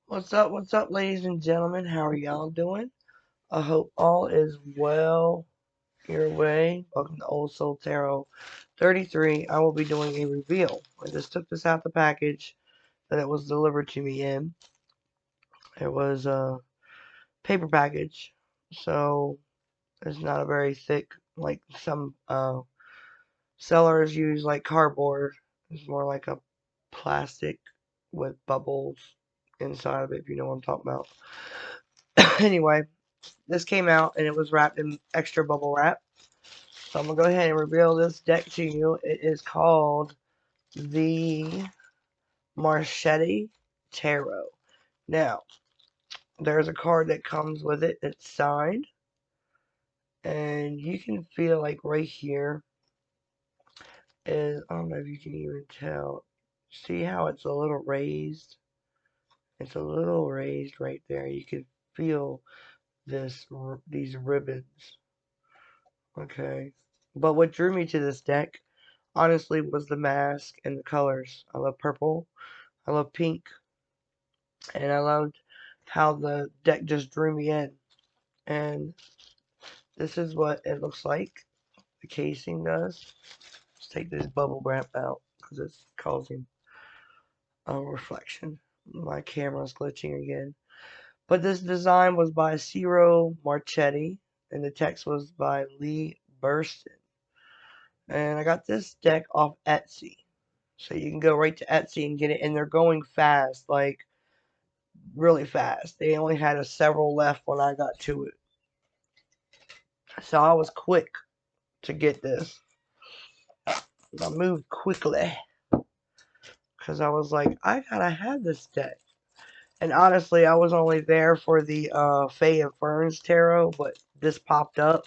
What's up, ladies and gentlemen? How are y'all doing? I hope all is well your way. Welcome to Old Soul Tarot 33. I will be doing a reveal. I just took this out the package that it was delivered to me in. It was a paper package, so it's not a very thick, like some sellers use, like cardboard. It's more like a plastic with bubbles inside of it, if you know what I'm talking about. Anyway, this came out and it was wrapped in extra bubble wrap. So I'm going to go ahead and reveal this deck to you. It is called the Marchetti Tarot. Now, there's a card that comes with it that's signed. And you can feel like right here is, I don't know if you can even tell. See how it's a little raised? It's a little raised right there. You can feel these ribbons. Okay. But what drew me to this deck honestly was the mask and the colors. I love purple, I love pink, and I loved how the deck just drew me in. And this is what it looks like. The casing does. Let's take this bubble wrap out because it's causing a reflection. My camera's glitching again. But this design was by Ciro Marchetti, and the text was by Lee Burston. And I got this deck off Etsy. So you can go right to Etsy and get it, and they're going fast, like really fast. They only had several left when I got to it. So I was quick to get this. I moved quickly because I was like, I gotta have this deck. And honestly, I was only there for the Fae and Ferns tarot, but this popped up,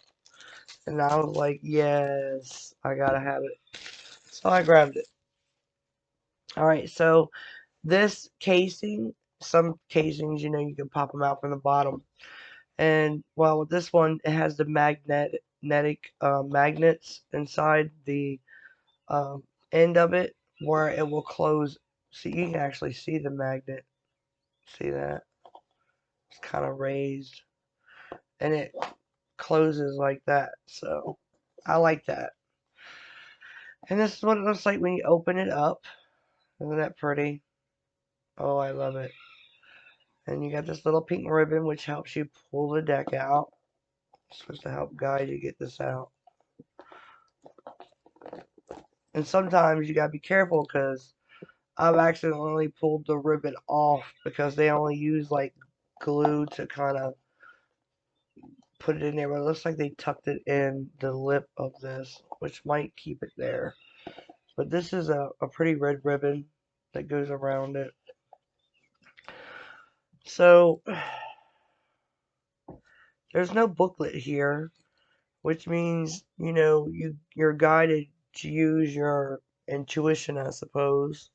and I was like, yes, I gotta have it. So I grabbed it. Alright, so this casing, some casings, you can pop them out from the bottom. And well, with this one, it has the magnetic magnets inside the um, end of it where it will close. So you can actually see the magnet. See that? It's kind of raised. And it closes like that. So I like that. And this is what it looks like when you open it up. Isn't that pretty? Oh, I love it. And you got this little pink ribbon which helps you pull the deck out. It's supposed to help guide you get this out. And sometimes you gotta be careful because I've accidentally pulled the ribbon off because they only use like glue to kind of put it in there. But it looks like they tucked it in the lip of this, which might keep it there. But this is a pretty red ribbon that goes around it. So there's no booklet here, which means you're guided to use your intuition, I suppose.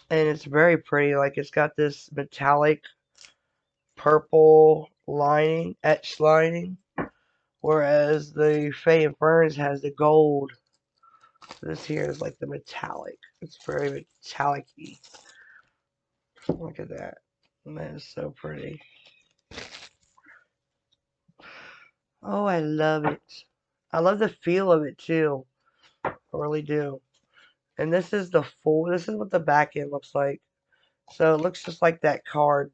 And it's very pretty. Like it's got this metallic purple lining, etched lining, whereas the Fae and Ferns has the gold. This here is like the metallic. It's very metallic-y. Look at that. And that is so pretty. Oh, I love it. I love the feel of it too. I really do. And this is what the back end looks like. So it looks just like that card.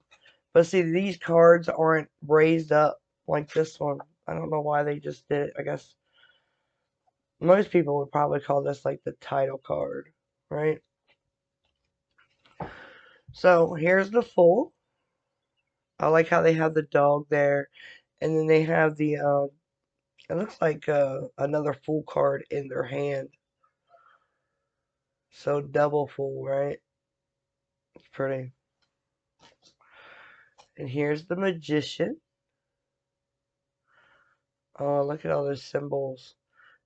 But see, these cards aren't raised up like this one. I don't know why they just did it. I guess most people would probably call this like the title card, right? So here's the full. I like how they have the dog there, and then they have the it looks like another full card in their hand. So double full, right? It's pretty. And here's the magician. Oh, look at all those symbols.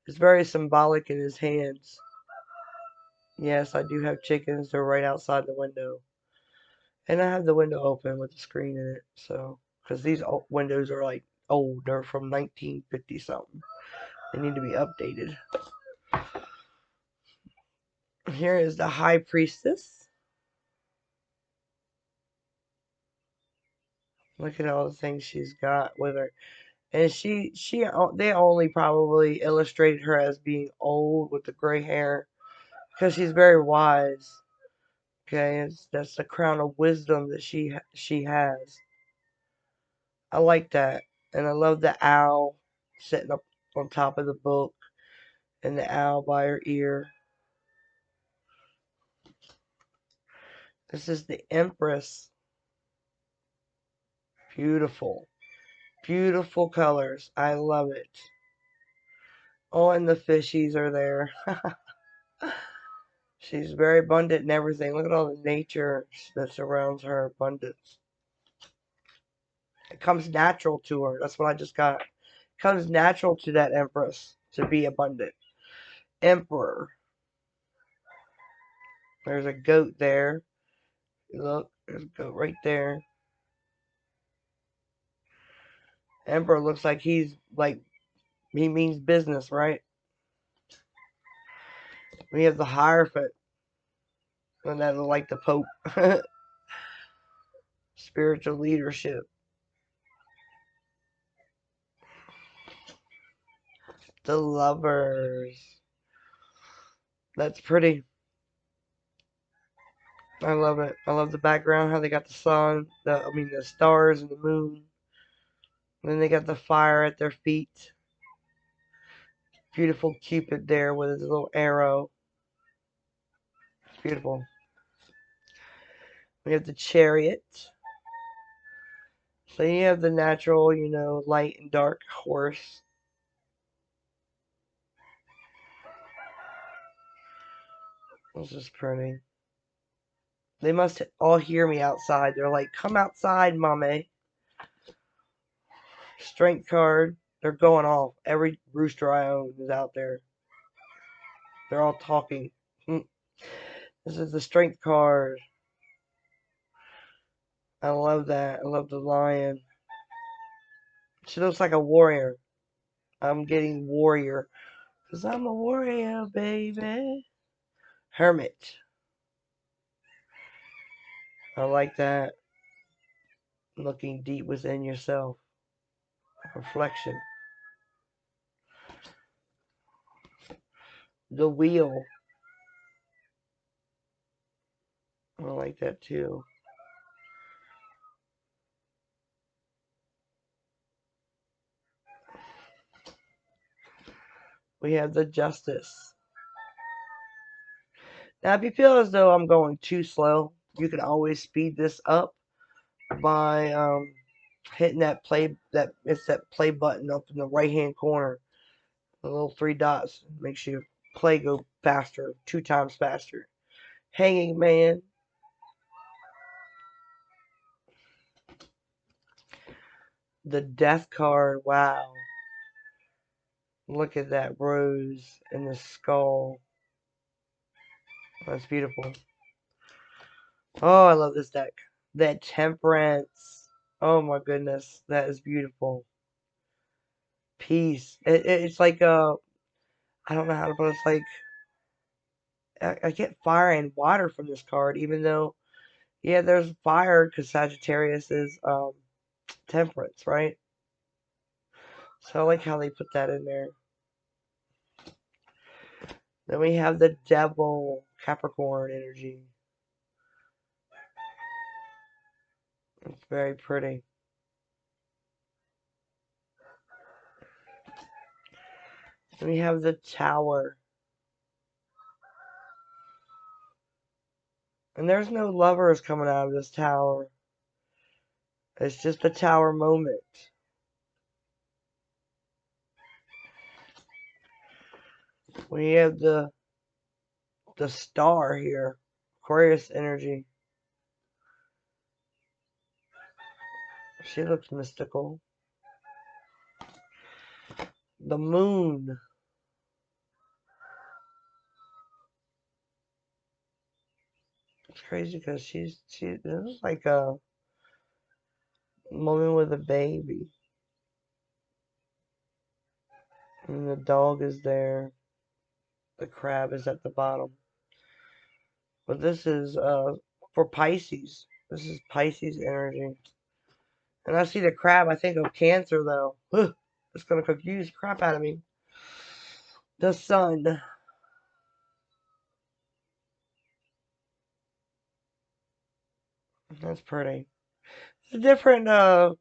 It's very symbolic in his hands. Yes, I do have chickens. They're right outside the window. And I have the window open with the screen in it. So, because these windows are like old. They're from 1950 something. They need to be updated. Here is the High Priestess. Look at all the things she's got with her. And they only probably illustrated her as being old with the gray hair because she's very wise. Okay, that's the crown of wisdom that she has. I like that, and I love the owl sitting up on top of the book, and the owl by her ear. This is the Empress. Beautiful, beautiful colors. I love it. Oh, and the fishies are there. She's very abundant in everything. Look at all the nature that surrounds her abundance. It comes natural to her. That's what I just got. It comes natural to that Empress to be abundant. Emperor. There's a goat there. Look, there's a goat right there. Emperor looks like he means business, right? We have the Hierophant. And that look like the Pope. Spiritual leadership. The Lovers. That's pretty. I love it. I love the background, how they got the sun, the stars and the moon. And then they got the fire at their feet. Beautiful Cupid there with his little arrow. It's beautiful. We have the Chariot. So you have the natural, light and dark horse. This is pretty. They must all hear me outside. They're like, come outside, mommy. Strength card. They're going off. Every rooster I own is out there. They're all talking. This is the strength card. I love that. I love the lion. She looks like a warrior. I'm getting warrior. Because I'm a warrior, baby. Hermit. I like that. Looking deep within yourself. Reflection. The wheel. I like that too. We have the justice. Now, if you feel as though I'm going too slow, you can always speed this up by hitting that play button up in the right hand corner. The little three dots makes your play go faster, 2 times faster. Hanging Man. The death card. Wow. Look at that rose and the skull. That's beautiful. Oh, I love this deck. That Temperance. Oh my goodness. That is beautiful. Peace. It's like I don't know how to put it. It's like I get fire and water from this card, even though yeah, there's fire because Sagittarius is temperance, right? So I like how they put that in there. Then we have the Devil, Capricorn energy. It's very pretty. Then we have the Tower. And there's no lovers coming out of this tower. It's just a tower moment. We have the star here. Aquarius energy. She looks mystical. The moon. It's crazy because this is like a woman with a baby. And the dog is there. The crab is at the bottom. But this is for Pisces. This is Pisces energy. And I see the crab, I think of Cancer, though. Ugh, it's going to confuse the crap out of me. The sun. That's pretty. It's a different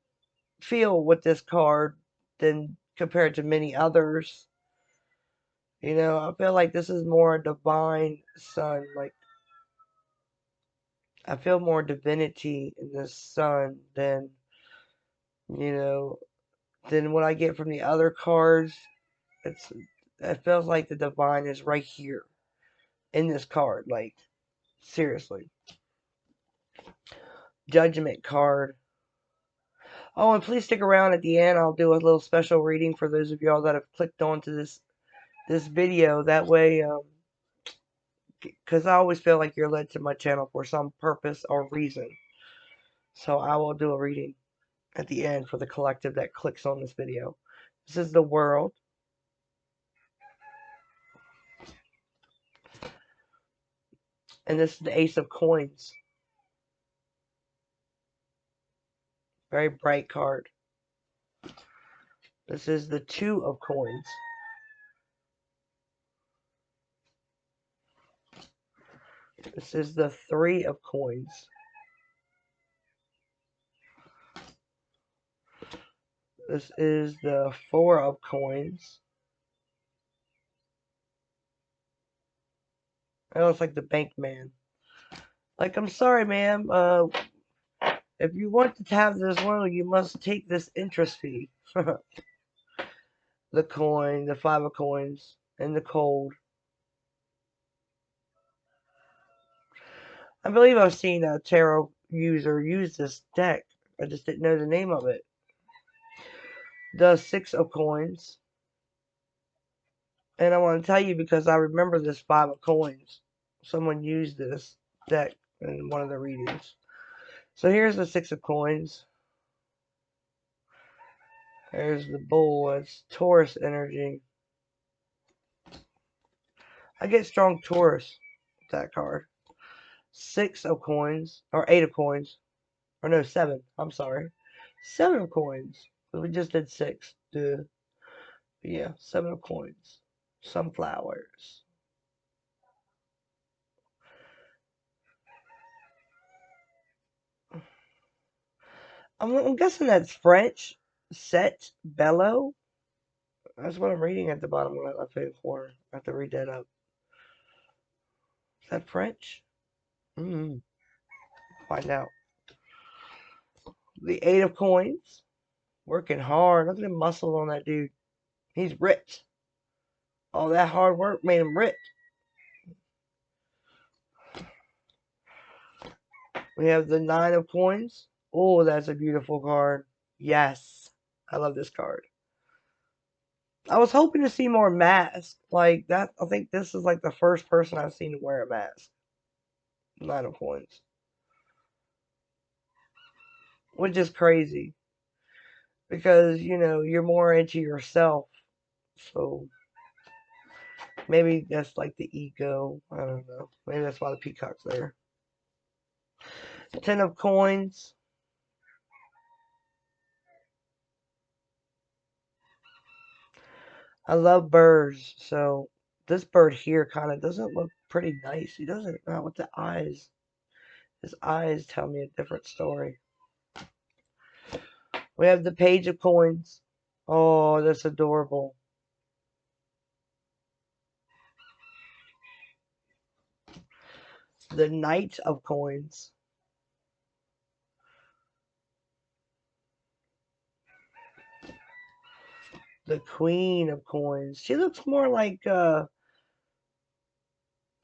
feel with this card than compared to many others. You know, I feel like this is more a divine sun. Like, I feel more divinity in this sun than, you know, than what I get from the other cards. It's it feels like the divine is right here in this card. Like, seriously. Judgment card. Oh, and please stick around at the end. I'll do a little special reading for those of y'all that have clicked onto this video. That way, because I always feel like you're led to my channel for some purpose or reason. So I will do a reading at the end for the collective that clicks on this video. This is the world. And this is the Ace of Coins. Very bright card. This is the Two of Coins. This is the Three of Coins. This is the Four of Coins. That looks like the bank man. Like, I'm sorry, ma'am. If you want to have this loan, you must take this interest fee. The coin, the Five of Coins, and the cold. I believe I've seen a tarot user use this deck. I just didn't know the name of it. The Six of Coins. And I want to tell you because I remember this Five of Coins. Someone used this deck in one of the readings. So here's the Six of Coins. There's the Bull. It's Taurus energy. I get strong Taurus with that card. Six of Coins. Or Eight of Coins. Or no, seven. I'm sorry. Seven of Coins. We just did six. Duh. But yeah, Seven of Coins. Sunflowers. I'm guessing that's French. Set bellow. That's what I'm reading at the bottom of that left hand corner. I have to read that up. Is that French? Find out. The Eight of Coins. Working hard. Look at the muscle on that dude. He's ripped. All that hard work made him ripped. We have the Nine of Coins. Oh, that's a beautiful card. Yes. I love this card. I was hoping to see more masks. Like that, I think this is like the first person I've seen wear a mask. Nine of Coins. Which is crazy. Because, you know, you're more into yourself. So maybe that's like the ego. I don't know. Maybe that's why the peacock's there. Ten of Coins. I love birds, so this bird here kind of doesn't look pretty nice. He doesn't, not with the eyes. His eyes tell me a different story. We have the Page of Coins. Oh, that's adorable. The Knight of Coins. The Queen of Coins. She looks more like I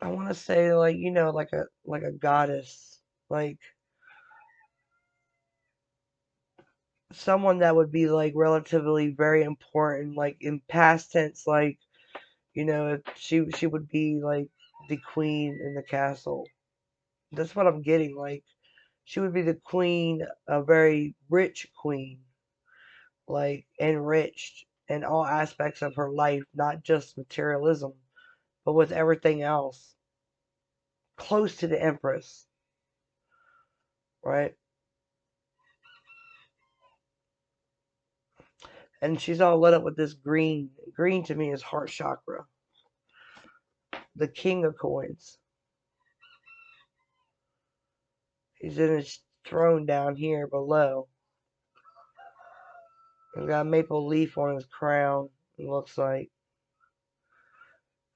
want to say like, you know, like a goddess, like someone that would be like relatively very important, like in past tense, like, you know, if she would be like the queen in the castle. That's what I'm getting. Like she would be the queen, a very rich queen, like enriched in all aspects of her life, not just materialism, but with everything else. Close to the Empress, right? And she's all lit up with this green. Green to me is heart chakra. The king of coins. He's in his throne down here below. He's got a maple leaf on his crown, it looks like.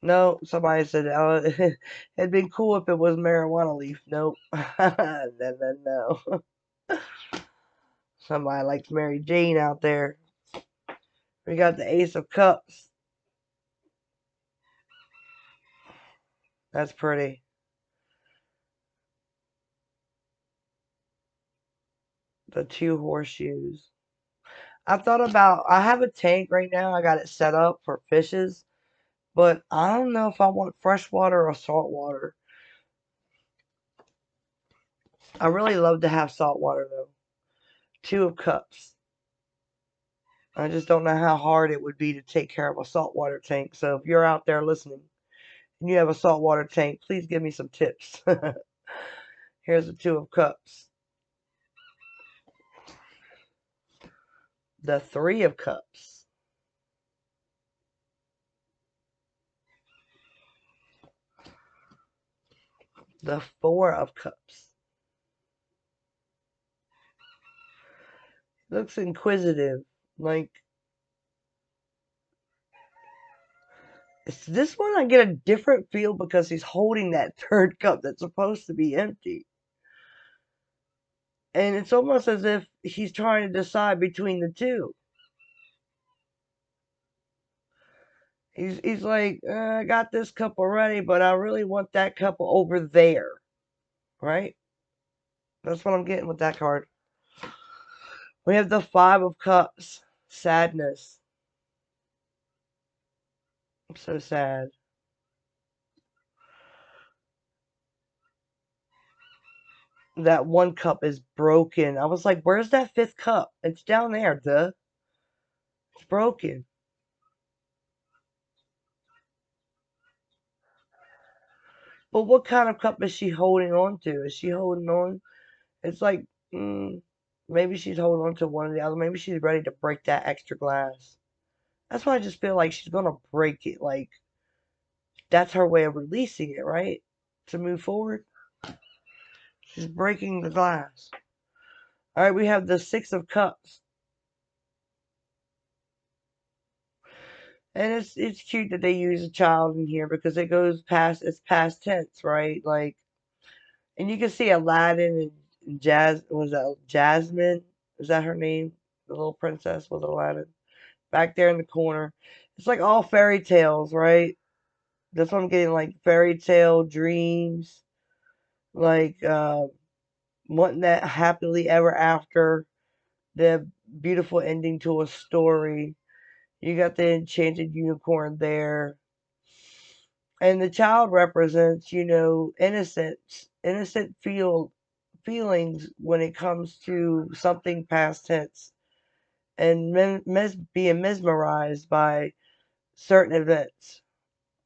No, somebody said it'd been cool if it was marijuana leaf. Nope. No. Somebody likes Mary Jane out there. We got the Ace of Cups. That's pretty. The two horseshoes. I thought about, I have a tank right now. I got it set up for fishes. But I don't know if I want freshwater or saltwater. I really love to have saltwater though. Two of Cups. I just don't know how hard it would be to take care of a saltwater tank. So if you're out there listening and you have a saltwater tank, please give me some tips. Here's the Two of Cups. The Three of Cups. The Four of Cups. Looks inquisitive. Like, this one I get a different feel because he's holding that third cup that's supposed to be empty. And it's almost as if he's trying to decide between the two. He's like, I got this cup already, but I really want that cup over there. Right? That's what I'm getting with that card. We have the Five of Cups. Sadness. I'm so sad. That one cup is broken. I was like, where's that fifth cup? It's down there, duh. It's broken. But what kind of cup is she holding on to? Is she holding on? It's like, maybe she's holding on to one or the other. Maybe she's ready to break that extra glass. That's why I just feel like she's gonna break it. Like, that's her way of releasing it, right? To move forward. She's breaking the glass. Alright, we have the Six of Cups. And it's cute that they use a child in here because it goes past, it's past tense, right? Like, and you can see Aladdin and was that Jasmine? Is that her name? The little princess was Aladdin. Back there in the corner. It's like all fairy tales, right? That's what I'm getting, like fairy tale dreams. Like, wanting that happily ever after. The beautiful ending to a story. You got the enchanted unicorn there. And the child represents, feelings when it comes to something past tense, and being mesmerized by certain events.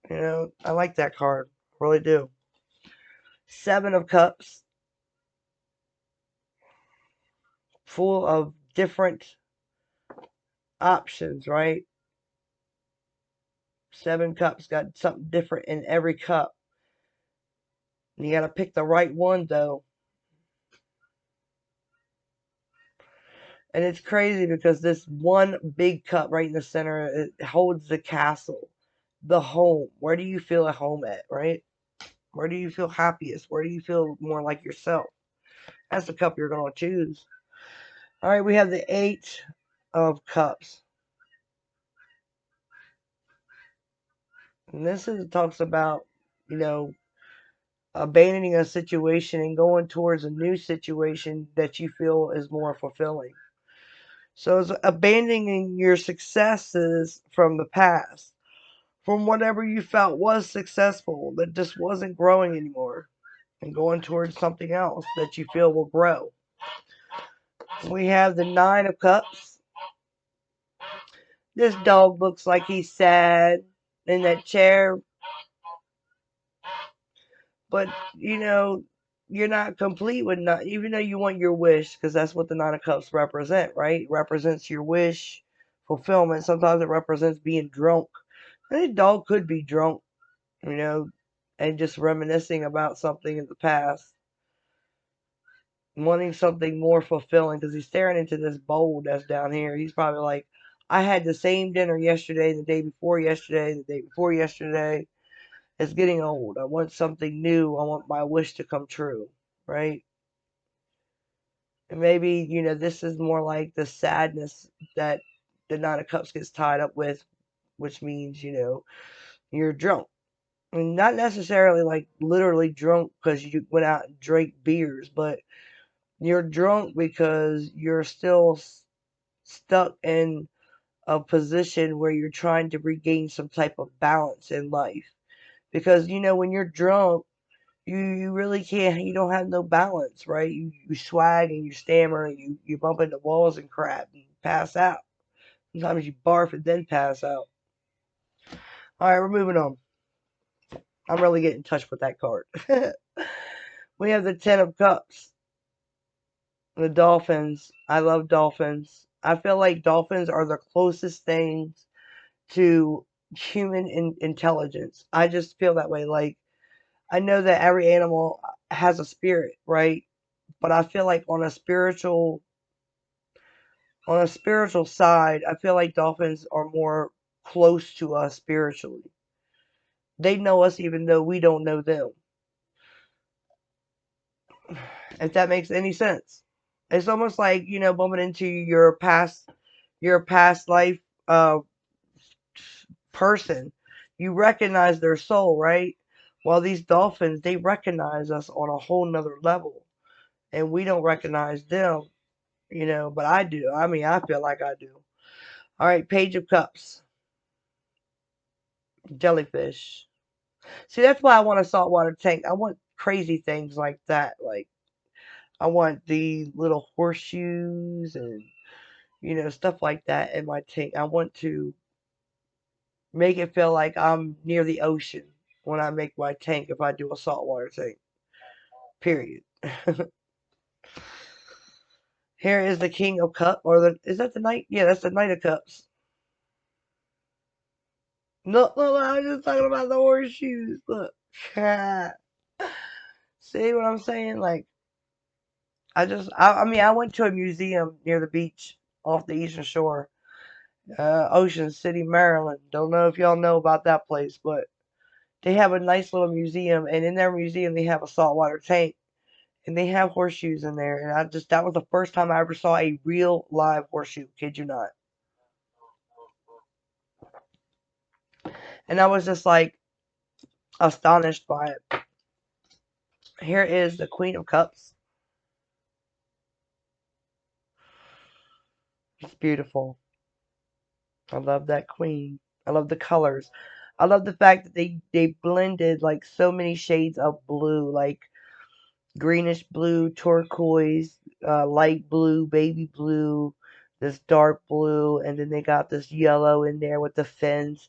I like that card, really do. Seven of Cups, full of different options, right? Seven cups got something different in every cup. And you got to pick the right one, though. And it's crazy because this one big cup right in the center, it holds the castle, the home. Where do you feel at home at, right? Where do you feel happiest? Where do you feel more like yourself? That's the cup you're going to choose. All right, we have the Eight of Cups. And talks about, you know, abandoning a situation and going towards a new situation that you feel is more fulfilling. So it's abandoning your successes from the past, from whatever you felt was successful that just wasn't growing anymore, and going towards something else that you feel will grow. We have the Nine of Cups. This dog looks like he's sad in that chair, but you're not complete with not, even though you want your wish, because that's what the Nine of Cups represent, right? It represents your wish fulfillment. Sometimes it represents being drunk. And a dog could be drunk, you know, and just reminiscing about something in the past, wanting something more fulfilling because he's staring into this bowl that's down here. He's probably like, I had the same dinner yesterday, the day before yesterday, the day before yesterday. It's getting old. I want something new. I want my wish to come true, right? And maybe, this is more like the sadness that the Nine of Cups gets tied up with, which means, you're drunk. I mean, not necessarily like literally drunk because you went out and drank beers, but you're drunk because you're still stuck in a position where you're trying to regain some type of balance in life. Because, when you're drunk, you really can't, you don't have no balance, right? You swag and you stammer and you bump into walls and crap and pass out. Sometimes you barf and then pass out. Alright, we're moving on. I'm really getting in touch with that card. We have the Ten of Cups. The dolphins. I love dolphins. I feel like dolphins are the closest things to human intelligence. I just feel that way. Like, I know that every animal has a spirit, right? But I feel like on a spiritual side, I feel like dolphins are more close to us spiritually. They know us even though we don't know them. If that makes any sense. It's almost like, bumping into your past life uh person. You recognize their soul, right? While these dolphins, they recognize us on a whole nother level. And we don't recognize them, but I do. I mean, I feel like I do. Alright, Page of Cups. Jellyfish. See, that's why I want a saltwater tank. I want crazy things like that. Like, I want the little horseshoes and, stuff like that in my tank. I want to make it feel like I'm near the ocean when I make my tank if I do a saltwater tank. Period. Here is the King of Cups, is that the Knight? Yeah, that's the Knight of Cups. No, no, I was just talking about the horseshoes. Look. See what I'm saying? Like, I mean, I went to a museum near the beach off the Eastern Shore, Ocean City, Maryland. Don't know if y'all know about that place, but they have a nice little museum, and in their museum they have a saltwater tank, and they have horseshoes in there, and that was the first time I ever saw a real live horseshoe. Kid you not. And I was just like astonished by it. Here is the Queen of Cups. It's beautiful. I love that queen. I love the colors. I love the fact that they blended like so many shades of blue, like greenish blue, turquoise, light blue, baby blue, this dark blue, and then they got this yellow in there with the fins.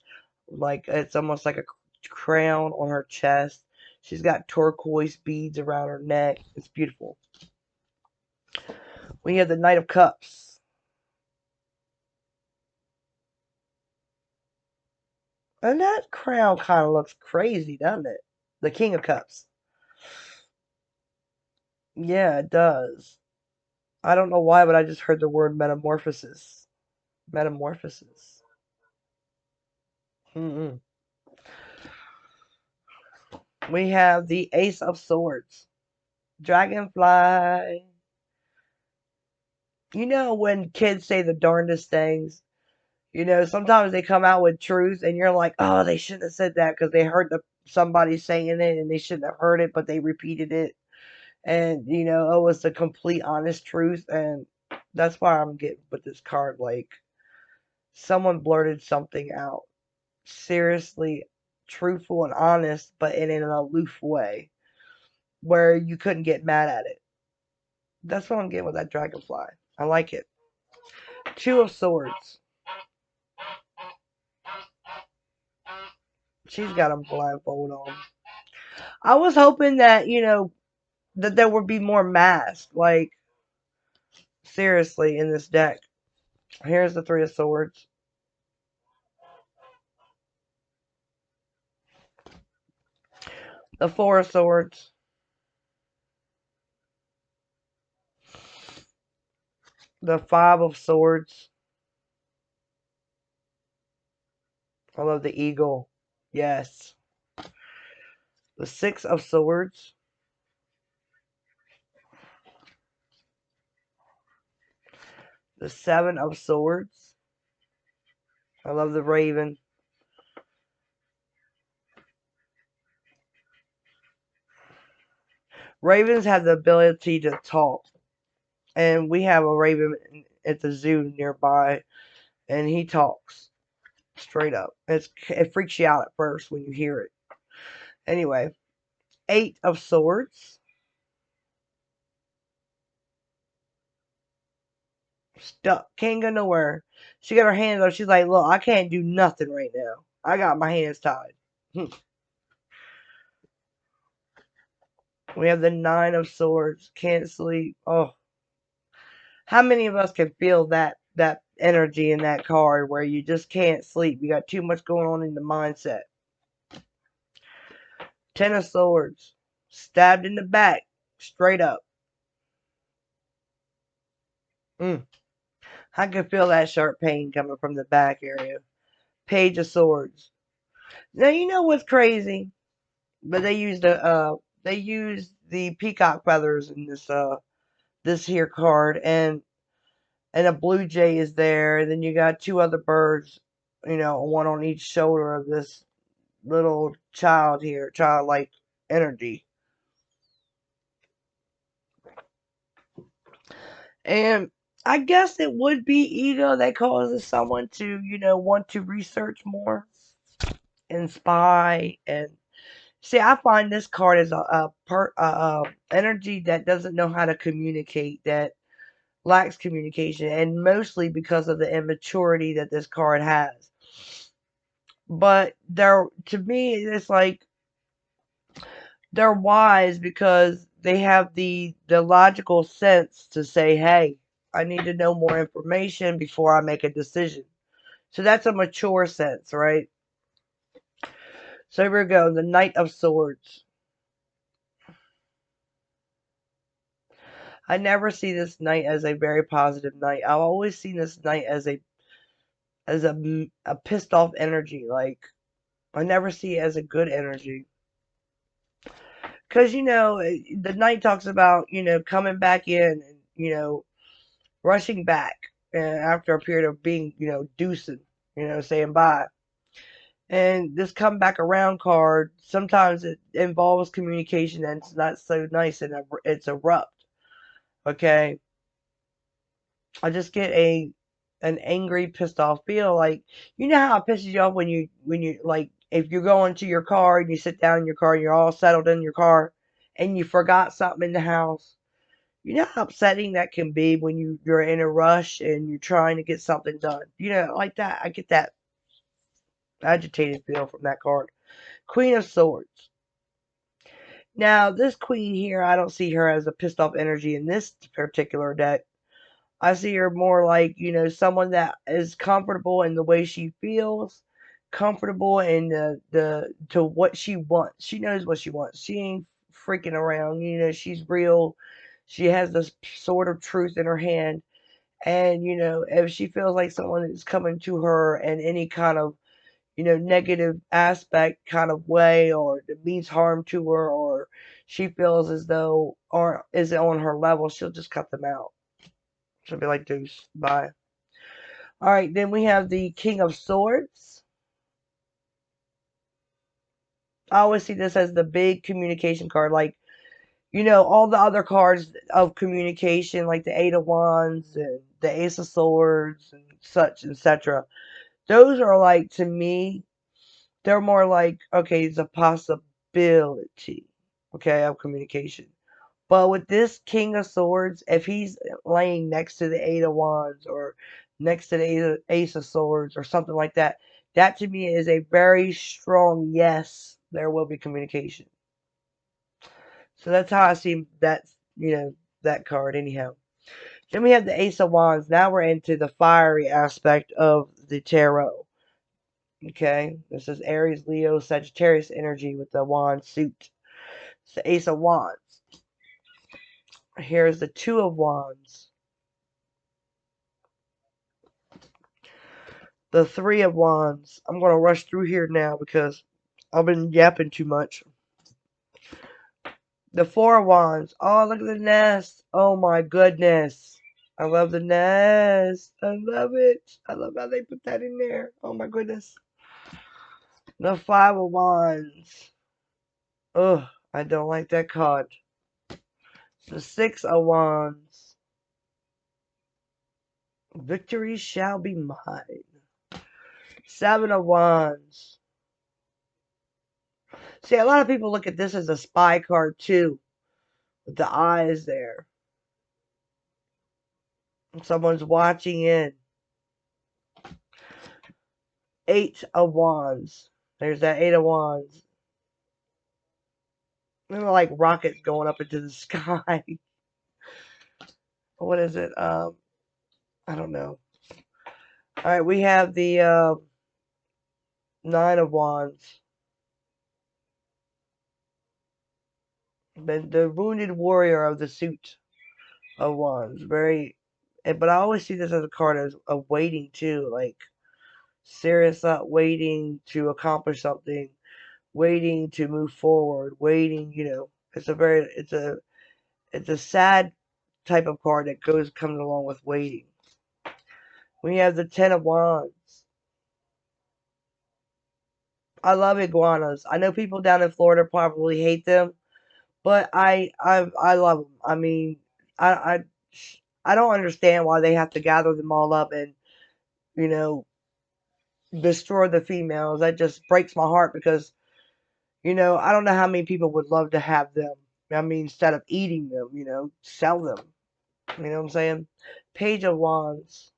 Like it's almost like a crown on her chest. She's got turquoise beads around her neck. It's beautiful. We have the Knight of Cups. And that crown kind of looks crazy, doesn't it? The King of Cups. Yeah, it does. I don't know why, but I just heard the word metamorphosis. Metamorphosis. Mm-mm. We have the Ace of Swords. Dragonfly. When kids say the darndest things, sometimes they come out with truth and you're like, oh, they shouldn't have said that because they heard somebody saying it and they shouldn't have heard it, but they repeated it. And, it was the complete honest truth. And that's why I'm getting with this card. Like, someone blurted something out. Seriously, truthful and honest, but in an aloof way where you couldn't get mad at it. That's what I'm getting with that dragonfly. I like it. Two of Swords. She's got a blindfold on. I was hoping that, that there would be more masks. Like, seriously, in this deck. Here's the Three of Swords. The Four of Swords. The Five of Swords. I love the Eagle. Yes. The Six of Swords. The Seven of Swords. I love the Raven. Ravens have the ability to talk. And we have a raven at the zoo nearby. And he talks. Straight up. It freaks you out at first when you hear it. Anyway. Eight of Swords. Stuck. Can't go nowhere. She got her hands up. She's like, look, I can't do nothing right now. I got my hands tied. We have the Nine of Swords. Can't sleep. Oh. How many of us can feel that energy in that card where you just can't sleep? You got too much going on in the mindset. Ten of Swords. Stabbed in the back. Straight up. I can feel that sharp pain coming from the back area. Page of Swords. Now you know what's crazy? But they used the peacock feathers in this here card, and a blue jay is there, and then you got two other birds, one on each shoulder of this little child here, childlike energy. And I guess it would be ego that causes someone to, want to research more and spy. And see, I find this card as a energy that doesn't know how to communicate, that lacks communication, and mostly because of the immaturity that this card has. But to me, it's like they're wise because they have the logical sense to say, hey, I need to know more information before I make a decision. So that's a mature sense, right? So here we go, the Knight of Swords. I never see this knight as a very positive knight. I've always seen this knight as a pissed off energy. Like, I never see it as a good energy. Because, the knight talks about, coming back in and, rushing back after a period of being, deucing, saying bye. And this come back around card, sometimes it involves communication and it's not so nice and it's abrupt. Okay? I just get an angry, pissed off feel. Like, you know how it pisses you off when you like, if you're going to your car and you sit down in your car and you're all settled in your car and you forgot something in the house. You know how upsetting that can be when you're in a rush and you're trying to get something done. Like that. I get that agitated feel from that card. Queen of Swords. Now, this queen here, I don't see her as a pissed off energy in this particular deck. I see her more like, someone that is comfortable in the way she feels, comfortable in to what she wants. She knows what she wants. She ain't freaking around. She's real. She has this sort of truth in her hand. And, if she feels like someone is coming to her in any kind of, negative aspect kind of way, or it means harm to her, or she feels as though or isn't on her level, she'll just cut them out. She'll be like, deuce, bye. Alright, then we have the King of Swords. I always see this as the big communication card. Like, all the other cards of communication, like the Eight of Wands and the Ace of Swords and such, etc. Those are like, to me, they're more like, okay, it's a possibility, okay, of communication. But with this King of Swords, if he's laying next to the Eight of Wands or next to the Ace of Swords or something like that, that to me is a very strong yes, there will be communication. So that's how I see that, that card anyhow. Then we have the Ace of Wands. Now we're into the fiery aspect of the tarot. Okay, this is Aries, Leo, Sagittarius energy with the wand suit. It's the Ace of Wands. Here's the Two of Wands. The Three of Wands. I'm going to rush through here now because I've been yapping too much. The Four of Wands. Oh, look at the nest. Oh my goodness. I love the nest. I love it. I love how they put that in there. Oh my goodness. The Five of Wands. Ugh, I don't like that card. The Six of Wands. Victory shall be mine. Seven of Wands. See, a lot of people look at this as a spy card too, with the eyes there. Someone's watching in. Eight of Wands. There's that Eight of Wands. They're like rockets going up into the sky. What is it? I don't know. Alright, we have the Nine of Wands. The wounded warrior of the suit of Wands. Very, but I always see this as a card as a waiting too, like serious, waiting to accomplish something, waiting to move forward, waiting. It's a sad type of card that comes along with waiting. We have the Ten of Wands. I love iguanas. I know people down in Florida probably hate them, but I love them. I mean, I I don't understand why they have to gather them all up and you know destroy the females. That just breaks my heart because I don't know how many people would love to have them. I mean, instead of eating them, sell them. You know what I'm saying? Page of Wands.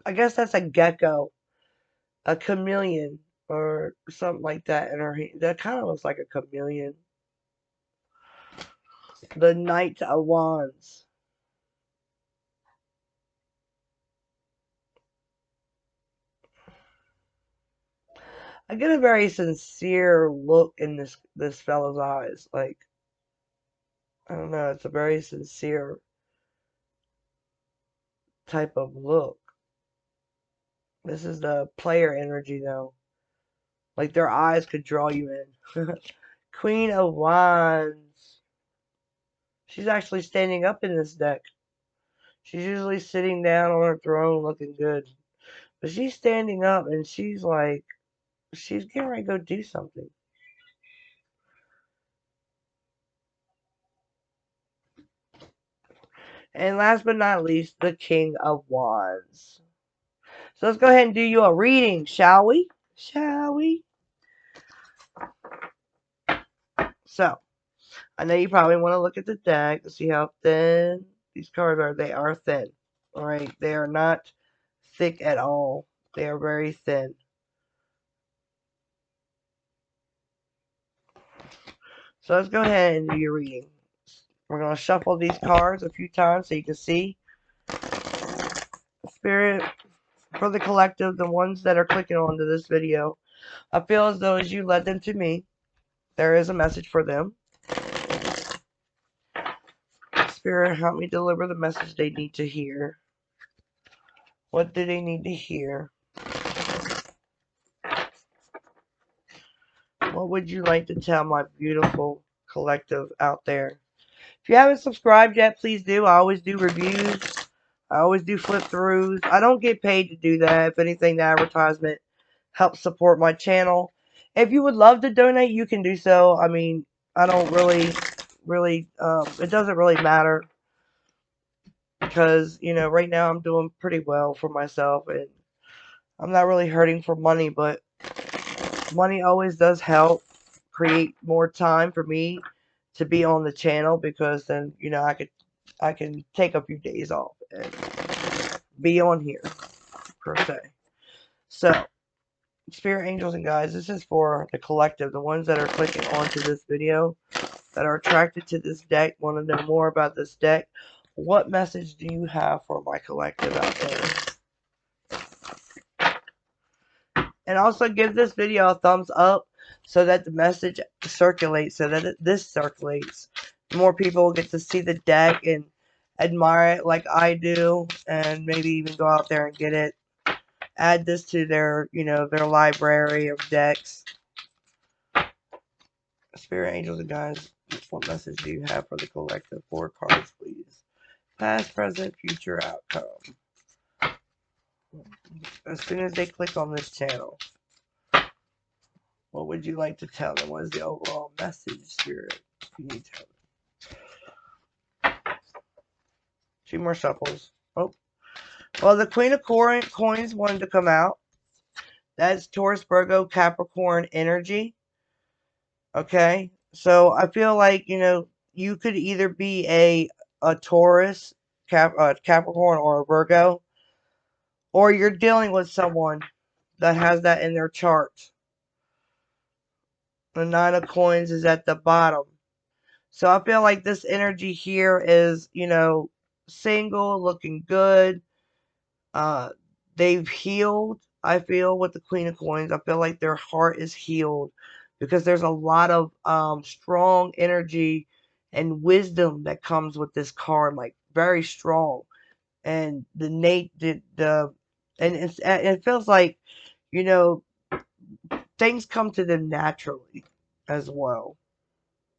I guess that's a gecko, a chameleon, or something like that in her hand. That kind of looks like a chameleon. The Knight of Wands. I get a very sincere look in this fellow's eyes. Like, I don't know, it's a very sincere type of look. This is the player energy though. Like their eyes could draw you in. Queen of Wands. She's actually standing up in this deck. She's usually sitting down on her throne looking good. But she's standing up and she's like, she's getting ready to go do something. And last but not least, the King of Wands. So let's go ahead and do you a reading, shall we? Shall we? So, I know you probably want to look at the deck to see how thin these cards are. They are thin. Alright, they are not thick at all. They are very thin. So let's go ahead and do your reading. We're going to shuffle these cards a few times so you can see. Spirit, for the collective, the ones that are clicking onto this video, I feel as though as you led them to me, there is a message for them. Spirit, help me deliver the message they need to hear. What do they need to hear? What would you like to tell my beautiful collective out there? If you haven't subscribed yet, please do. I always do reviews. I always do flip throughs. I don't get paid to do that. If anything, the advertisement helps support my channel. If you would love to donate, you can do so. I mean, I don't really, it doesn't really matter. Because, right now I'm doing pretty well for myself. And I'm not really hurting for money, but money always does help create more time for me to be on the channel, because then I can take a few days off and be on here per se. So, spirit angels and guides, this is for the collective, the ones that are clicking onto this video, that are attracted to this deck, want to know more about this deck. What message do you have for my collective out there? And also give this video a thumbs up so that the message circulates, so that this circulates. More people will get to see the deck and admire it like I do, and maybe even go out there and get it. Add this to their, their library of decks. Spirit angels and guides, what message do you have for the collective? 4 cards, please. Past, present, future outcome. As soon as they click on this channel, what would you like to tell them? What is the overall message, Spirit? You need to tell them. 2 more shuffles. Oh. Well, the Queen of Coins wanted to come out. That's Taurus, Virgo, Capricorn energy. Okay? So I feel like, you could either be a Taurus, Capricorn, or a Virgo, or you're dealing with someone that has that in their chart. The 9 of Coins is at the bottom. So I feel like this energy here is, single, looking good. They've healed, I feel, with the Queen of Coins. I feel like their heart is healed because there's a lot of strong energy and wisdom that comes with this card, like very strong. And and it feels like, things come to them naturally as well.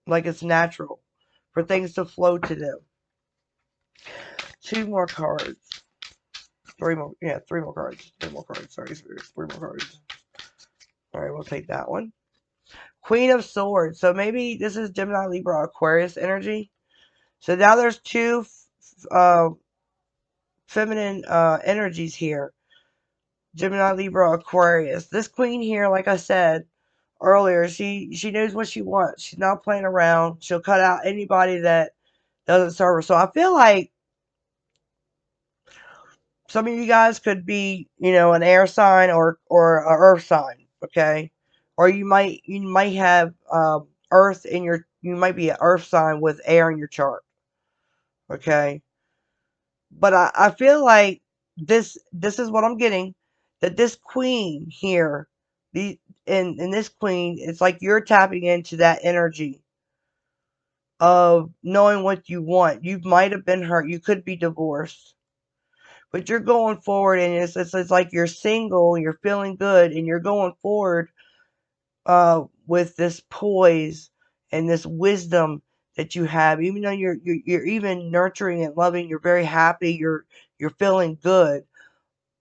Like it's natural for things to flow to them. 2 more cards. 3 more. Yeah, 3 more cards. 3 more cards. Sorry, 3 more cards. Alright, we'll take that one. Queen of Swords. So maybe this is Gemini, Libra, Aquarius energy. So now there's 2 feminine energies here. Gemini, Libra, Aquarius. This queen here, like I said earlier, she knows what she wants. She's not playing around. She'll cut out anybody that doesn't serve her. So I feel like some of you guys could be, an air sign or an earth sign, okay? Or you might have earth in your, you might be an earth sign with air in your chart, okay? But I feel like this is what I'm getting, that this queen here, in this queen, it's like you're tapping into that energy of knowing what you want. You might have been hurt. You could be divorced. But you're going forward, and it's like you're single, and you're feeling good, and you're going forward with this poise and this wisdom that you have. Even though you're even nurturing and loving, you're very happy, you're feeling good,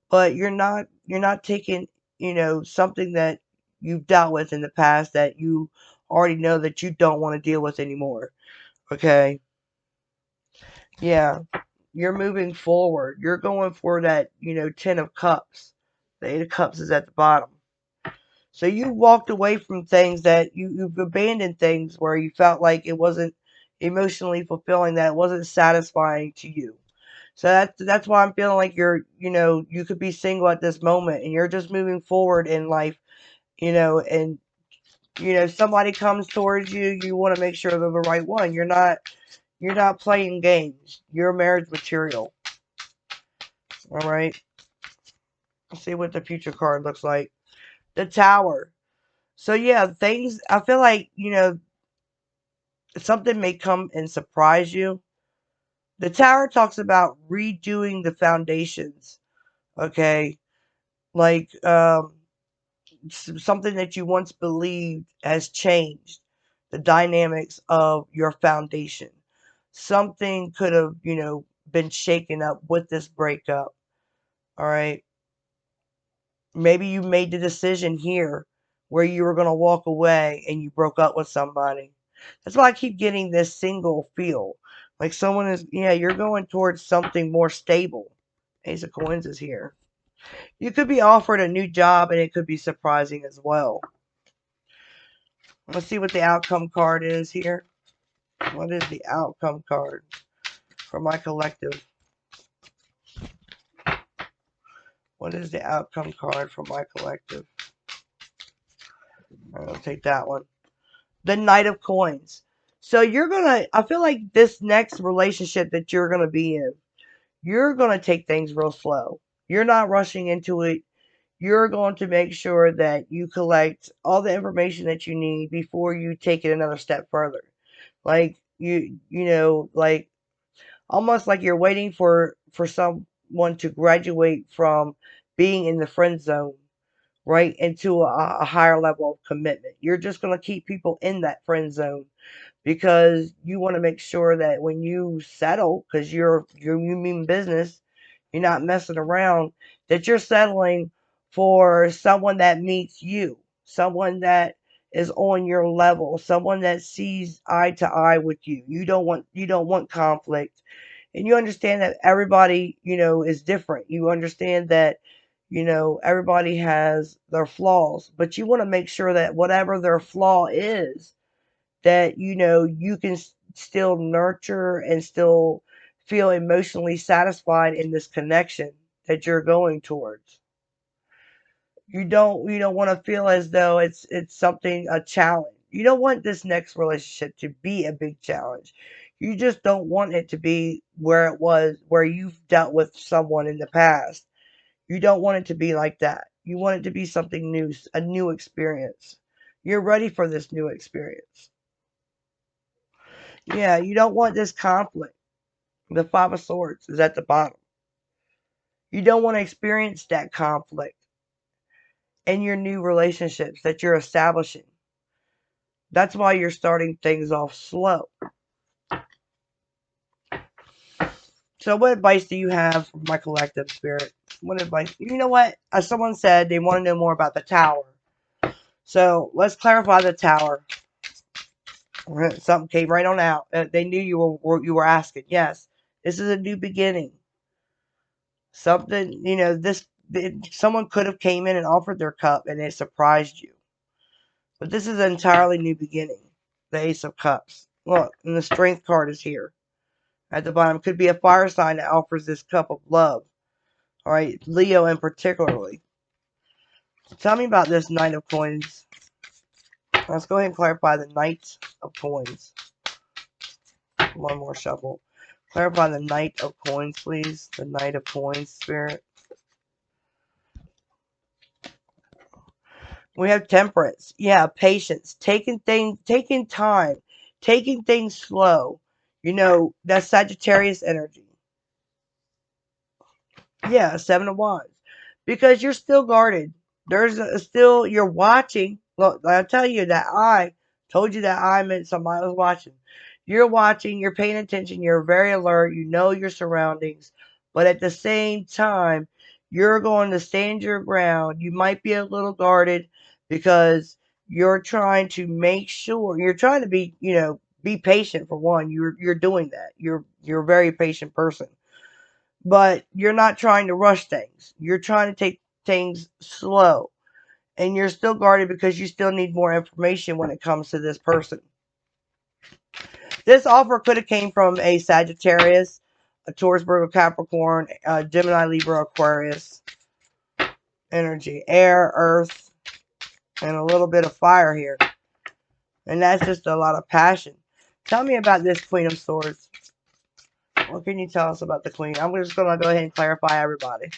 but you're not taking, something that you've dealt with in the past that you already know that you don't want to deal with anymore. Okay? Yeah. You're moving forward. You're going for that, 10 of Cups. The 8 of Cups is at the bottom. So you walked away from things that you've abandoned things where you felt like it wasn't emotionally fulfilling, that it wasn't satisfying to you. So that's why I'm feeling like you're, you could be single at this moment and you're just moving forward in life, and, somebody comes towards you, you want to make sure they're the right one. You're not playing games. You're marriage material. All right. Let's see what the future card looks like. The Tower. So yeah, things, I feel like, something may come and surprise you. The Tower talks about redoing the foundations. Okay. Like, something that you once believed has changed. The dynamics of your foundation. Something could have, been shaken up with this breakup. All right. Maybe you made the decision here where you were going to walk away and you broke up with somebody. That's why I keep getting this single feel. Like someone is, yeah, you're going towards something more stable. Ace of Coins is here. You could be offered a new job and it could be surprising as well. Let's see what the outcome card is here. What is the outcome card for my collective? What is the outcome card for my collective? I'll take that one. The Knight of Coins. So I feel like this next relationship that you're going to be in, you're going to take things real slow. You're not rushing into it. you're going to make sure that you collect all the information that you need before you take it another step further. Like like almost like you're waiting for someone to graduate from being in the friend zone, right, into a higher level of commitment. You're just going to keep people in that friend zone because you want to make sure that when you settle, because you mean business, you're not messing around, that you're settling for someone that meets you, someone that is on your level, someone that sees eye to eye with you. You don't want conflict. And you understand that everybody, is different. You understand that, everybody has their flaws, but you want to make sure that whatever their flaw is, that you can still nurture and still feel emotionally satisfied in this connection that you're going towards. You don't want to feel as though it's something, a challenge. You don't want this next relationship to be a big challenge. You just don't want it to be where it was, where you've dealt with someone in the past. You don't want it to be like that. You want it to be something new, a new experience. You're ready for this new experience. Yeah, you don't want this conflict. The Five of Swords is at the bottom. You don't want to experience that conflict in your new relationships that you're establishing. That's why you're starting things off slow. So what advice do you have for my collective spirit? What advice? You know what? As someone said, they want to know more about the tower. So let's clarify the tower. Something came right on out. They knew you were asking. Yes, this is a new beginning. Something, someone could have came in and offered their cup and it surprised you. But this is an entirely new beginning. The Ace of Cups. Look, and the Strength card is here. At the bottom, could be a fire sign that offers this cup of love. All right, Leo in particularly. Tell me about this Knight of Coins. Let's go ahead and clarify the Knight of Coins. One more shuffle. Clarify the Knight of Coins, please. The Knight of Coins, Spirit. We have Temperance. Yeah, patience. Taking time. Taking things slow. That's Sagittarius energy. Yeah, Seven of Wands. Because you're still guarded. Still, you're watching. Look, I tell you that I told you that I meant somebody was watching. You're watching, you're paying attention, you're very alert, you know your surroundings. But at the same time, you're going to stand your ground. You might be a little guarded because you're trying to make sure, you're trying to be patient for one. You're doing that. You're a very patient person, but you're not trying to rush things. You're trying to take things slow. And you're still guarded because you still need more information when it comes to this person. This offer could have came from a Sagittarius, a Taurus, Virgo, Capricorn, Gemini, Libra, Aquarius energy. Air, earth, and a little bit of fire here. And that's just a lot of passion. Tell me about this Queen of Swords. What can you tell us about the Queen? I'm just going to go ahead and clarify everybody.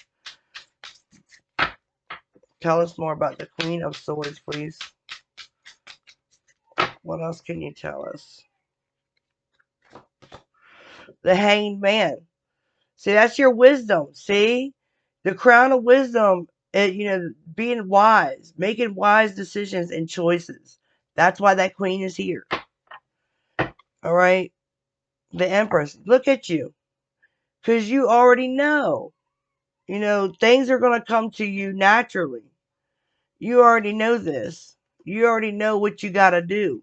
Tell us more about the Queen of Swords, please. What else can you tell us? The Hanged Man. See, that's your wisdom. See? The crown of wisdom, being wise, making wise decisions and choices. That's why that queen is here. All right? The Empress. Look at you. Because you already know. Things are going to come to you naturally. You already know this. You already know what you got to do.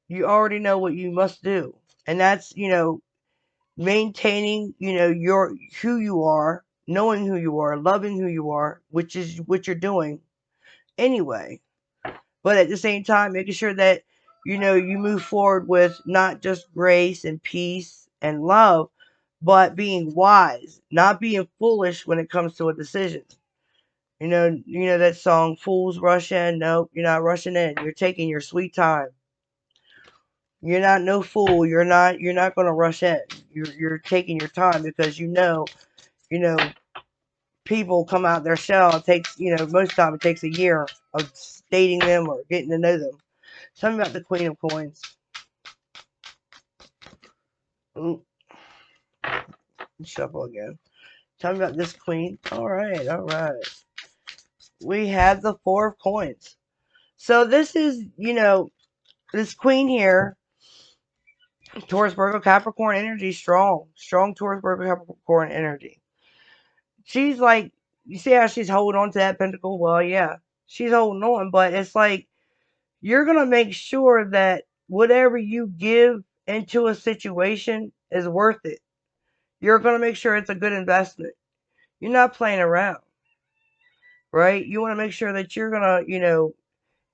You already know what you must do. And that's, maintaining, your who you are, knowing who you are, loving who you are, which is what you're doing anyway. But at the same time, making sure that, you move forward with not just grace and peace and love, but being wise, not being foolish when it comes to a decision. You know that song, Fools Rush In? Nope, you're not rushing in. You're taking your sweet time. You're not no fool. You're not going to rush in. You're taking your time because you know people come out their shell. It takes, most of the time it takes a year of dating them or getting to know them. Tell me about the Queen of Coins. Ooh, shuffle again. Tell me about this Queen. All right, all right. We have the Four of Coins. So this is, this Queen here, Taurus, Virgo, Capricorn energy, strong. Strong Taurus, Virgo, Capricorn energy. She's like, you see how she's holding on to that pentacle? Well, yeah, she's holding on, but it's like, you're going to make sure that whatever you give into a situation is worth it. You're going to make sure it's a good investment. You're not playing around, right? You want to make sure that you're going to,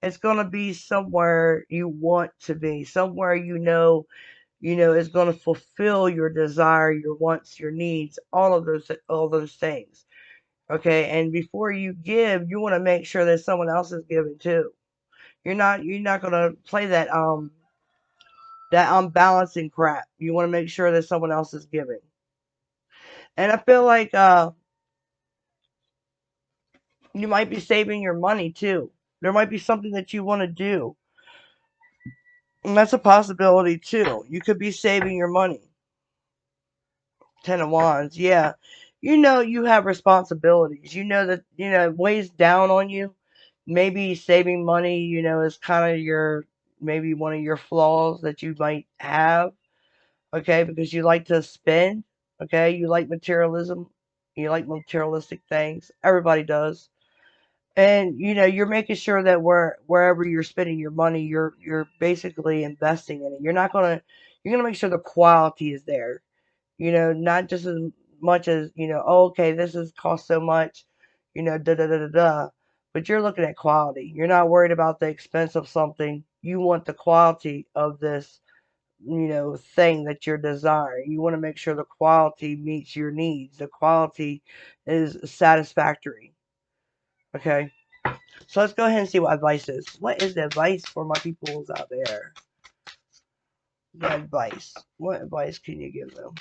it's going to be somewhere you want to be, somewhere is going to fulfill your desire, your wants, your needs, all those things. Okay, and before you give, you want to make sure that someone else is giving too. You're not going to play that unbalancing crap. You want to make sure that someone else is giving. And I feel like you might be saving your money too. There might be something that you want to do. And that's a possibility too. You could be saving your money. Ten of Wands, yeah. You have responsibilities. You know that, it weighs down on you. Maybe saving money, is kind of maybe one of your flaws that you might have. Okay, because you like to spend. Okay, you like materialism. You like materialistic things. Everybody does. And you're making sure that wherever you're spending your money, you're basically investing in it. You're gonna make sure the quality is there. Not just as much as, oh, okay, this is cost so much, da da da da da. But you're looking at quality. You're not worried about the expense of something. You want the quality of this, thing that you're desiring. You want to make sure the quality meets your needs. The quality is satisfactory. Okay. So let's go ahead and see what advice is. What is the advice for my peoples out there? The advice. What advice can you give them?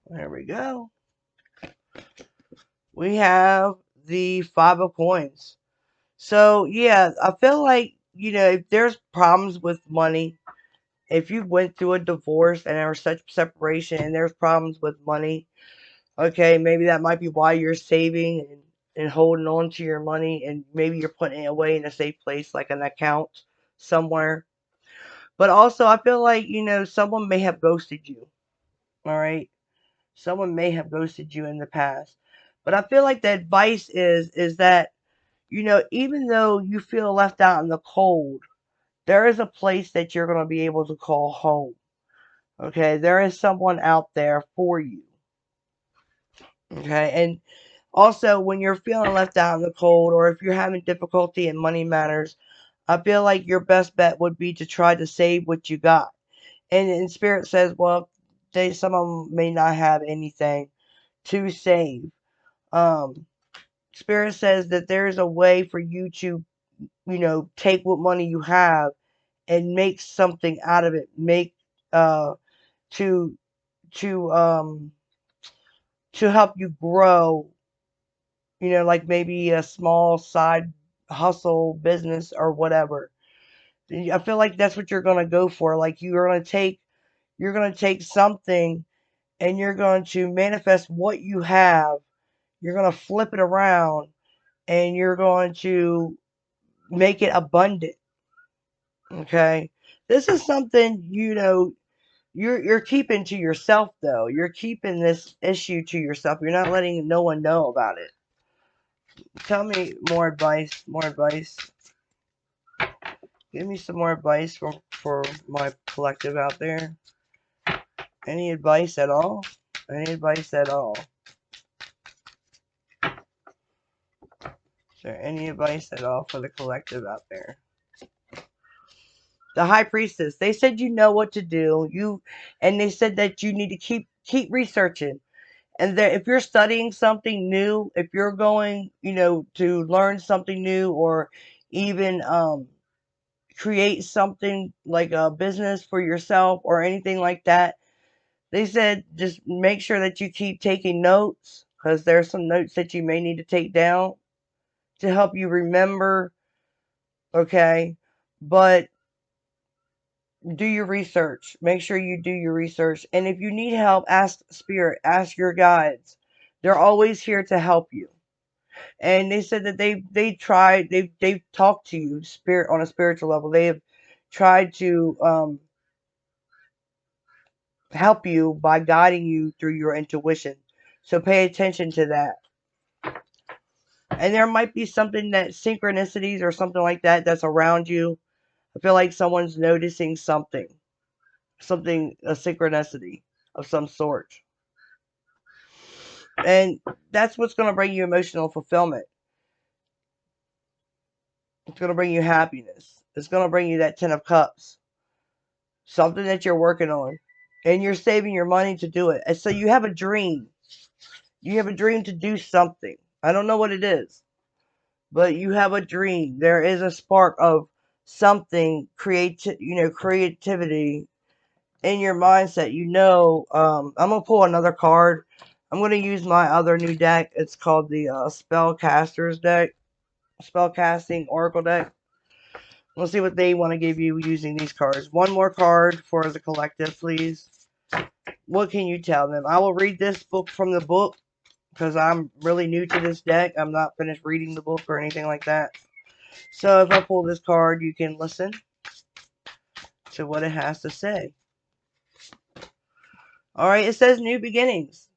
There we go. We have the Five of Coins. So, yeah, I feel like, if there's problems with money, if you went through a divorce and there was such separation and there's problems with money, okay, maybe that might be why you're saving and holding on to your money, and maybe you're putting it away in a safe place like an account somewhere. But also, I feel like, someone may have ghosted you. All right. Someone may have ghosted you in the past. But I feel like the advice is that, even though you feel left out in the cold, there is a place that you're going to be able to call home. Okay. There is someone out there for you. Okay. And also, when you're feeling left out in the cold, or if you're having difficulty in money matters, I feel like your best bet would be to try to save what you got. And Spirit says, well, some of them may not have anything to save. Um, Spirit says that there's a way for you to, take what money you have and make something out of it. Make uh to to um to help you grow. Like maybe a small side hustle business or whatever. I feel like that's what you're gonna go for. Like you're gonna take something and you're going to manifest what you have. You're going to flip it around and you're going to make it abundant. Okay. This is something, you're keeping to yourself though. You're keeping this issue to yourself. You're not letting no one know about it. Tell me more advice, more advice. Give me some more advice for my collective out there. Any advice at all? Any advice at all? Is there any advice at all for the collective out there? The High Priestess. They said you know what to do. And they said that you need to keep researching. And that if you're studying something new, if you're going, to learn something new, or even create something like a business for yourself or anything like that, They said just make sure that you keep taking notes, because there's some notes that you may need to take down to help you remember, okay? But do your research. Make sure you do your research. And if you need help, ask Spirit, ask your guides. They're always here to help you. And they said that they tried, they've talked to you spirit on a spiritual level. They have tried to help you by guiding you through your intuition. So pay attention to that. And there might be something that synchronicities or something like that that's around you. I feel like someone's noticing something, a synchronicity of some sort. And that's what's going to bring you emotional fulfillment. It's going to bring you happiness. It's going to bring you that 10 of cups. Something that you're working on. And you're saving your money to do it. And so you have a dream. You have a dream to do something. I don't know what it is. But you have a dream. There is a spark of something creativity in your mindset. I'm gonna pull another card. I'm gonna use my other new deck. It's called the Spellcasters deck, Spellcasting Oracle deck. We'll see what they want to give you using these cards. One more card for the collective, please. What can you tell them? I will read this book from the book because I'm really new to this deck. I'm not finished reading the book or anything like that. So if I pull this card, you can listen to what it has to say. Alright, it says new beginnings.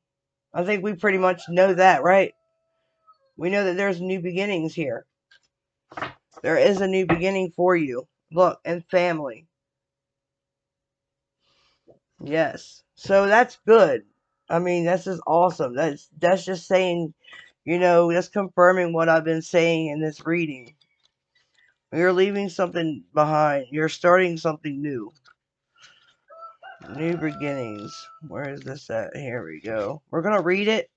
I think we pretty much know that, right? We know that there's new beginnings here. There is a new beginning for you. Look, and family. Yes. So that's good. I mean, that's just awesome. That's just saying, that's confirming what I've been saying in this reading. You're leaving something behind. You're starting something new. New beginnings. Where is this at? Here we go. We're going to read it.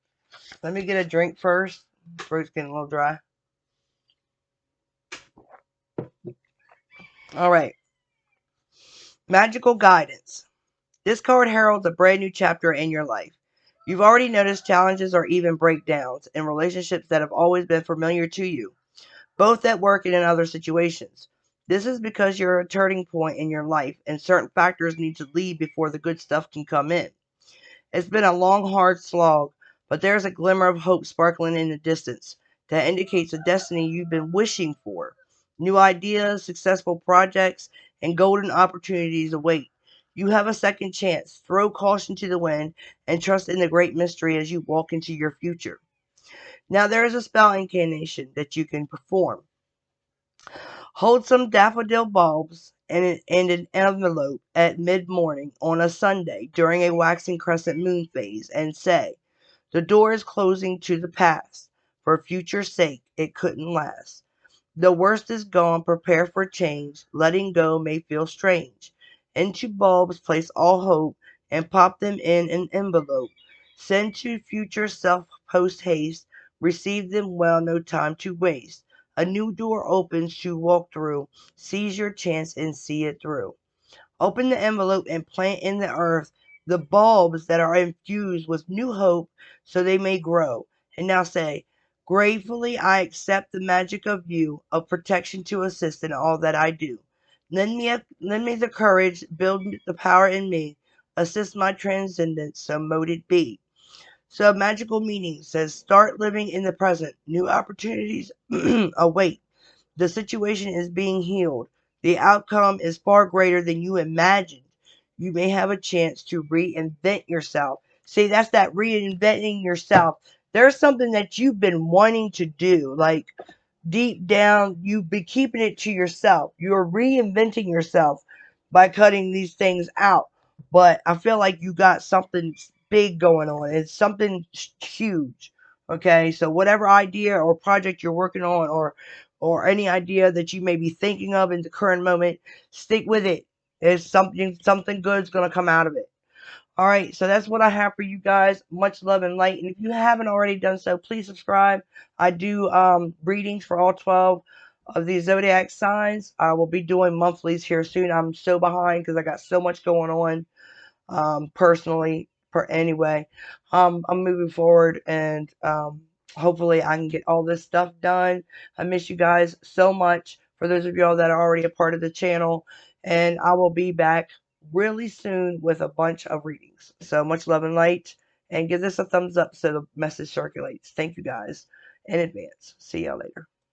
Let me get a drink first. Throat's getting a little dry. Alright. Magical guidance. This card heralds a brand new chapter in your life. You've already noticed challenges or even breakdowns in relationships that have always been familiar to you, both at work and in other situations. This is because you're at a turning point in your life and certain factors need to leave before the good stuff can come in. It's been a long, hard slog, but there's a glimmer of hope sparkling in the distance that indicates a destiny you've been wishing for. New ideas, successful projects, and golden opportunities await. You have a second chance. Throw caution to the wind and trust in the great mystery as you walk into your future. Now, there is a spell incantation that you can perform. Hold some daffodil bulbs in an envelope at mid-morning on a Sunday during a waxing crescent moon phase and say, the door is closing to the past. For future's sake, it couldn't last. The worst is gone, prepare for change. Letting go may feel strange. Into bulbs place all hope and pop them in an envelope. Send to future self post haste. Receive them well, no time to waste. A new door opens to walk through. Seize your chance and see it through. Open the envelope and plant in the earth the bulbs that are infused with new hope so they may grow. And now say, gratefully I accept the magic of you, of protection to assist in all that I do. Lend me the courage, build the power in me, assist my transcendence, so mote it be. So magical meaning says start living in the present. New opportunities await. The situation is being healed. The outcome is far greater than you imagined. You may have a chance to reinvent yourself. See, that's that reinventing yourself. There's something that you've been wanting to do. Like deep down, you've been keeping it to yourself. You're reinventing yourself by cutting these things out. But I feel like you got something big going on. It's something huge. Okay, so whatever idea or project you're working on, or any idea that you may be thinking of in the current moment, stick with it. There's something good's gonna come out of it. Alright, so that's what I have for you guys. Much love and light. And if you haven't already done so, please subscribe. I do readings for all 12 of these zodiac signs. I will be doing monthlies here soon. I'm so behind because I got so much going on. personally. Anyway, I'm moving forward, and hopefully I can get all this stuff done. I miss you guys so much. For those of y'all that are already a part of the channel, and I will be back really soon with a bunch of readings. So much love and light, and give this a thumbs up so the message circulates. Thank you guys in advance. See y'all later.